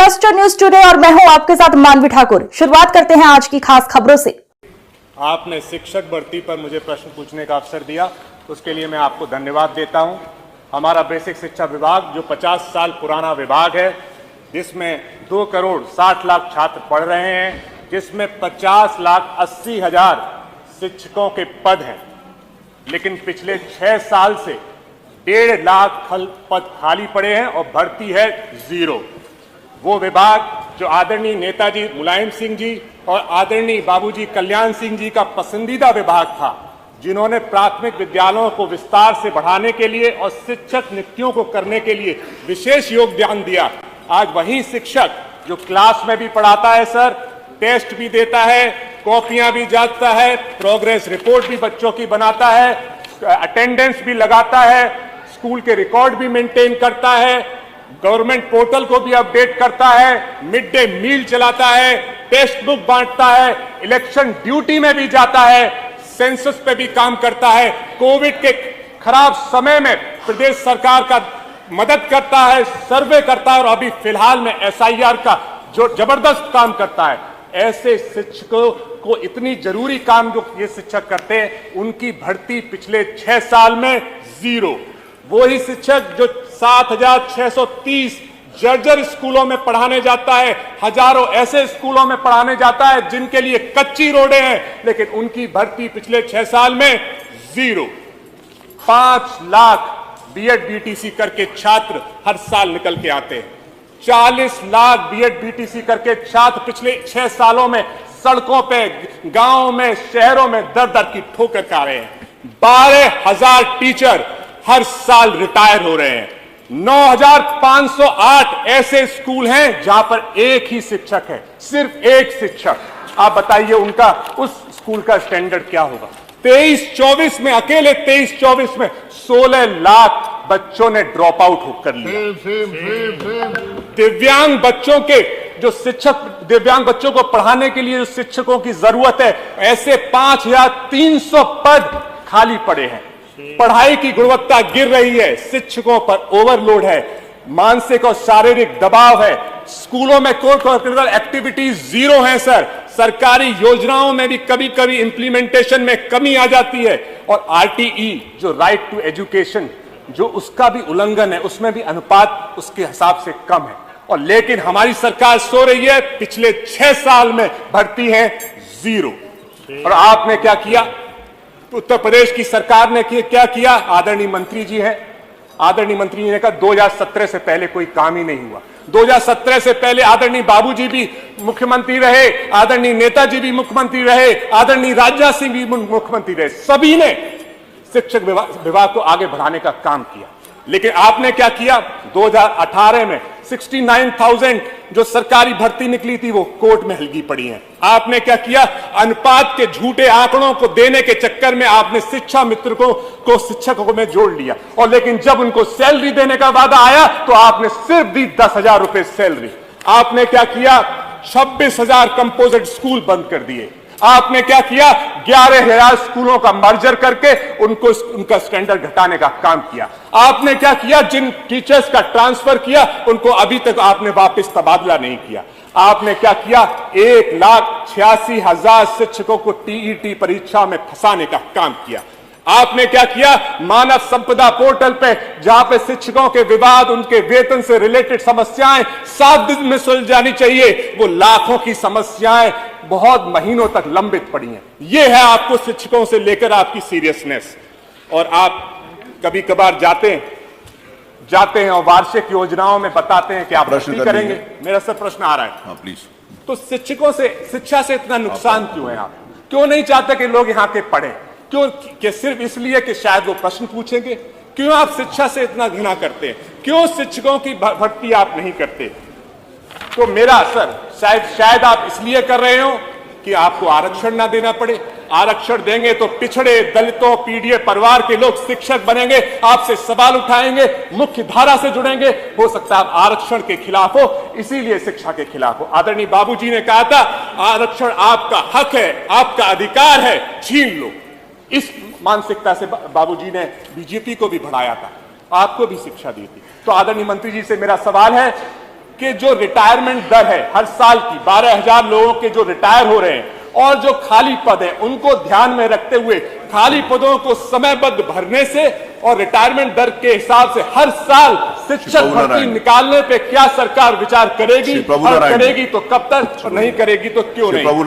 Cluster news today और मैं हूं आपके साथ मानवी ठाकुर। शुरुआत करते हैं आज की खास खबरों से। आपने शिक्षक भर्ती पर मुझे प्रश्न पूछने का अवसर दिया, उसके लिए मैं आपको धन्यवाद देता हूं। हमारा बेसिक शिक्षा विभाग जो 50 साल पुराना विभाग है, जिसमें 2 करोड़ 60 लाख छात्र पढ़ रहे हैं, जिसमें 50 लाख 80 हजार शिक्षकों के पद हैं, लेकिन पिछले 6 साल से 1.5 लाख पद खाली पड़े हैं और भर्ती है 0। वो विभाग जो आदरणीय नेताजी मुलायम सिंह जी और आदरणीय बाबूजी कल्याण सिंह जी का पसंदीदा विभाग था, जिन्होंने प्राथमिक विद्यालयों को विस्तार से बढ़ाने के लिए और शिक्षक नियुक्तियों को करने के लिए विशेष योगदान दिया, आज वही शिक्षक जो क्लास में भी पढ़ाता है सर, टेस्ट भी देता है, कॉपियां भी जांचता है, प्रोग्रेस रिपोर्ट भी बच्चों की बनाता है, अटेंडेंस भी लगाता है, स्कूल के रिकॉर्ड भी मेंटेन करता है, गवर्नमेंट पोर्टल को भी अपडेट करता है, मिड डे मील चलाता है, टेक्स्ट बुक बांटता है, इलेक्शन ड्यूटी में भी जाता है, सेंसस पे भी काम करता है, कोविड के खराब समय में प्रदेश सरकार का मदद करता है, सर्वे करता है और अभी फिलहाल में SIR का जो जबरदस्त काम करता है। ऐसे शिक्षकों को इतनी जरूरी काम जो ये शिक्षक करते हैं, उनकी भर्ती पिछले 6 साल में 0। वो ही शिक्षक जो 7,630 जर्जर स्कूलों में पढ़ाने जाता है, हजारों ऐसे स्कूलों में पढ़ाने जाता है जिनके लिए कच्ची रोडें हैं, लेकिन उनकी भर्ती पिछले 6 साल में 0। 5 लाख BEd BTC करके छात्र हर साल निकल के आते हैं। 40 लाख BEd BTC करके छात्र पिछले 6 सालों में सड़कों पे, गांवों में, शहरों में दर दर की ठोकर खा रहे हैं। 12,000 टीचर हर साल रिटायर हो रहे हैं। 9,508 ऐसे स्कूल हैं जहां पर एक ही शिक्षक है, सिर्फ एक शिक्षक। आप बताइए उनका, उस स्कूल का स्टैंडर्ड क्या होगा। 23-24 में, अकेले 23-24 में 16 लाख बच्चों ने ड्रॉप आउट कर लिया। दिव्यांग बच्चों के जो शिक्षक, दिव्यांग बच्चों को पढ़ाने के लिए जो शिक्षकों की जरूरत है, ऐसे 5,300 पद खाली पड़े हैं। पढ़ाई की गुणवत्ता गिर रही है, शिक्षकों पर ओवरलोड है, मानसिक और शारीरिक दबाव है, स्कूलों में को करिकुलर एक्टिविटीज 0 है सर। सरकारी योजनाओं में भी कभी कभी इंप्लीमेंटेशन में कमी आ जाती है, और RTE जो राइट टू एजुकेशन, जो उसका भी उल्लंघन है, उसमें भी अनुपात उसके हिसाब से कम है। और लेकिन हमारी सरकार सो रही है, पिछले 6 साल में भर्ती है 0। और आपने क्या किया, उत्तर प्रदेश की सरकार ने क्या किया, आदरणीय मंत्री जी हैं, आदरणीय मंत्री जी ने कहा 2017 से पहले कोई काम ही नहीं हुआ। 2017 से पहले आदरणीय बाबूजी भी मुख्यमंत्री रहे, आदरणीय नेताजी भी मुख्यमंत्री रहे, आदरणीय राजनाथ सिंह भी मुख्यमंत्री रहे, सभी ने शिक्षक विभाग को आगे बढ़ाने का काम किया। लेकिन आपने क्या किया, 2018 में 69,000 जो सरकारी भर्ती निकली थी वो कोर्ट में हलगी पड़ी है। आपने क्या किया, अनुपात के झूठे आंकड़ों को देने के चक्कर में आपने शिक्षा मित्र को शिक्षकों में जोड़ लिया, और लेकिन जब उनको सैलरी देने का वादा आया तो आपने सिर्फ दी 10,000 रुपए सैलरी। आपने क्या किया, 26,000 कंपोजिट स्कूल बंद कर दिए। आपने क्या किया, 11,000 स्कूलों का मर्जर करके उनका स्टैंडर्ड घटाने का काम किया। आपने क्या किया, जिन टीचर्स का ट्रांसफर किया उनको अभी तक आपने वापस तबादला नहीं किया। आपने क्या किया, 1,86,000 शिक्षकों को TET परीक्षा में फंसाने का काम किया। आपने क्या किया, मानव संपदा पोर्टल पे, जहां पे शिक्षकों के विवाद, उनके वेतन से रिलेटेड समस्याएं 7 दिन में सुलझ जानी चाहिए, वो लाखों की समस्याएं बहुत महीनों तक लंबित पड़ी हैं। ये है आपको शिक्षकों से लेकर आपकी सीरियसनेस। और आप कभी कभार जाते हैं और वार्षिक योजनाओं में बताते हैं कि आप भर्ती करेंगे। मेरा सब प्रश्न आ रहा है। हाँ, प्लीज। तो शिक्षकों से, शिक्षा से इतना नुकसान क्यों है? आप क्यों नहीं चाहते कि लोग यहाँ के पढ़ें? क्यों कि सिर्फ इसलिए कि शायद वो प्रश्न पूछेंगे? क्यों आप शिक्षा से इतना घृणा करते हैं? क्यों शिक्षकों की भर्ती आप नहीं करते? तो मेरा असर शायद आप इसलिए कर रहे हो कि आपको आरक्षण ना देना पड़े। आरक्षण देंगे तो पिछड़े, दलितों, पीड़ित परिवार के लोग शिक्षक बनेंगे, आपसे सवाल उठाएंगे, मुख्य धारा से जुड़ेंगे। हो सकता है आप आरक्षण के खिलाफ हो, इसीलिए शिक्षा के खिलाफ हो। आदरणीय बाबूजी ने कहा था, आरक्षण आपका हक है, आपका अधिकार है, छीन लो। इस मानसिकता से बाबूजी ने बीजेपी को भी बढ़ाया था, आपको भी शिक्षा दी थी। तो आदरणीय मंत्री जी से मेरा सवाल है, कि जो रिटायरमेंट दर है हर साल की 12,000 लोगों के जो रिटायर हो रहे हैं और जो खाली पद हैं उनको ध्यान में रखते हुए खाली पदों को समयबद्ध भरने से और रिटायरमेंट दर के हिसाब से हर साल शिक्षक भर्ती निकालने पे क्या सरकार विचार करेगी, और करेगी तो कब तक और नहीं करेगी तो क्यों नहीं।